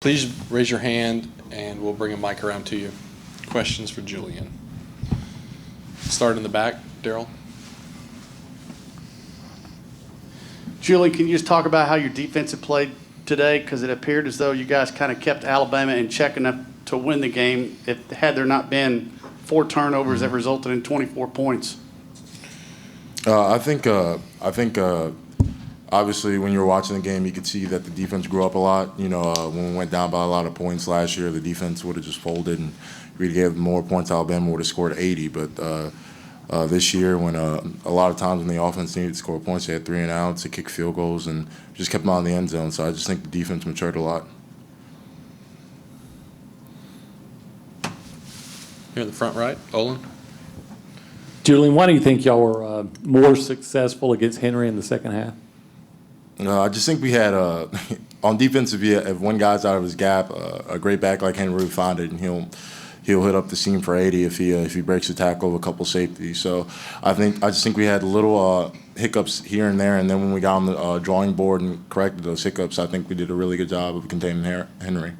Please raise your hand, and we'll bring a mic around to you. Questions for Julien? Start in the back, Daryl. Julien, can you just talk about how your defense had played today? Because it appeared as though you guys kind of kept Alabama in check enough to win the game. Had there not been 4 turnovers that resulted in 24 points. I think obviously when you were watching the game, you could see that the defense grew up a lot. When we went down by a lot of points last year, the defense would have just folded, and we gave them more points. Alabama would have scored 80. But this year, when a lot of times when the offense needed to score points, they had 3 and outs, they kicked field goals, and just kept them out in the end zone. So I just think the defense matured a lot. Here in the front right, Olin. Julien, why do you think y'all were more successful against Henry in the second half? I just think we had on defense, if one guy's out of his gap, a great back like Henry will find it, and he'll hit up the seam for 80 if he breaks a tackle with a couple safeties. So I just think we had little hiccups here and there, and then when we got on the drawing board and corrected those hiccups, I think we did a really good job of containing Henry.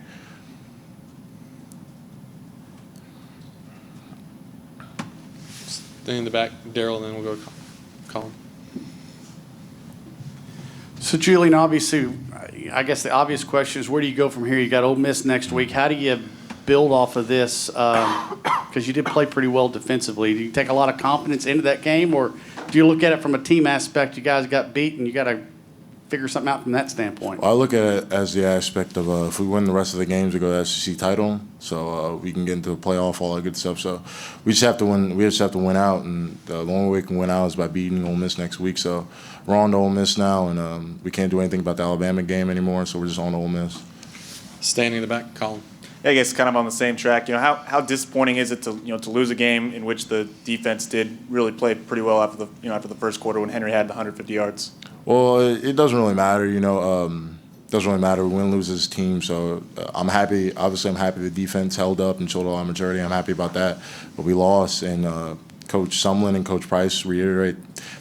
Stay in the back, Daryl, and then we'll go to Colin. So, Julien, obviously, I guess the obvious question is where do you go from here? You got Ole Miss next week. How do you build off of this? Because you did play pretty well defensively. Do you take a lot of confidence into that game, or do you look at it from a team aspect? You guys got beat, and you got to figure something out from that standpoint. Well, I look at it as the aspect of if we win the rest of the games, we go to the SEC title, so we can get into the playoff, all that good stuff. So we just have to win. We just have to win out, and the only way we can win out is by beating Ole Miss next week. So we're on to Ole Miss now, and we can't do anything about the Alabama game anymore. So we're just on to Ole Miss. Standing in the back, Colin. I guess kind of on the same track. How disappointing is it to lose a game in which the defense did really play pretty well after the first quarter when Henry had the 150 yards? Well, it doesn't really matter. It doesn't really matter. We win, lose as a team. So I'm happy. Obviously, I'm happy the defense held up and showed a lot of maturity. I'm happy about that. But we lost, and Coach Sumlin and Coach Price reiterate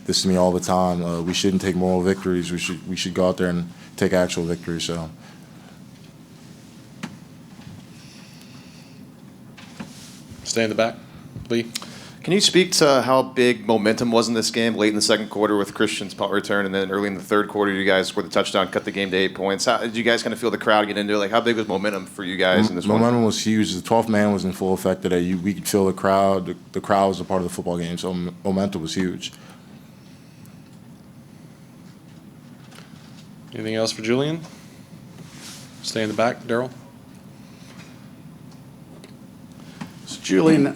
this to me all the time. We shouldn't take moral victories. We should go out there and take actual victories. So. Stay in the back, Lee. Can you speak to how big momentum was in this game late in the second quarter with Christian's punt return, and then early in the third quarter you guys scored the touchdown, cut the game to 8 points? How did you guys kind of feel the crowd get into it? Like, how big was momentum for you guys in this one? Momentum was huge. The 12th man was in full effect today. We could feel the crowd. The crowd was a part of the football game, so momentum was huge. Anything else for Julien? Stay in the back, Daryl. So, Julien,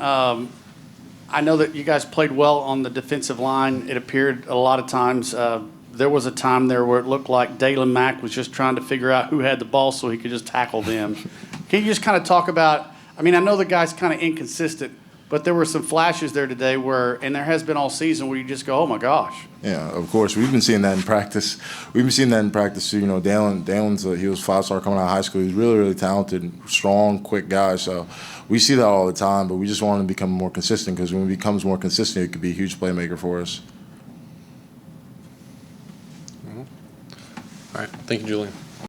I know that you guys played well on the defensive line. It appeared a lot of times there was a time there where it looked like Dalen Mack was just trying to figure out who had the ball so he could just tackle them. Can you just kind of talk about – I mean, I know the guy's kind of inconsistent, but there were some flashes there today and there has been all season where you just go, oh, my gosh. Yeah, of course. We've been seeing that in practice. Too. Dalen's he was 5-star coming out of high school. He's really, really talented, strong, quick guy. So we see that all the time, but we just want him to become more consistent because when he becomes more consistent, it could be a huge playmaker for us. All right. Thank you, Julien.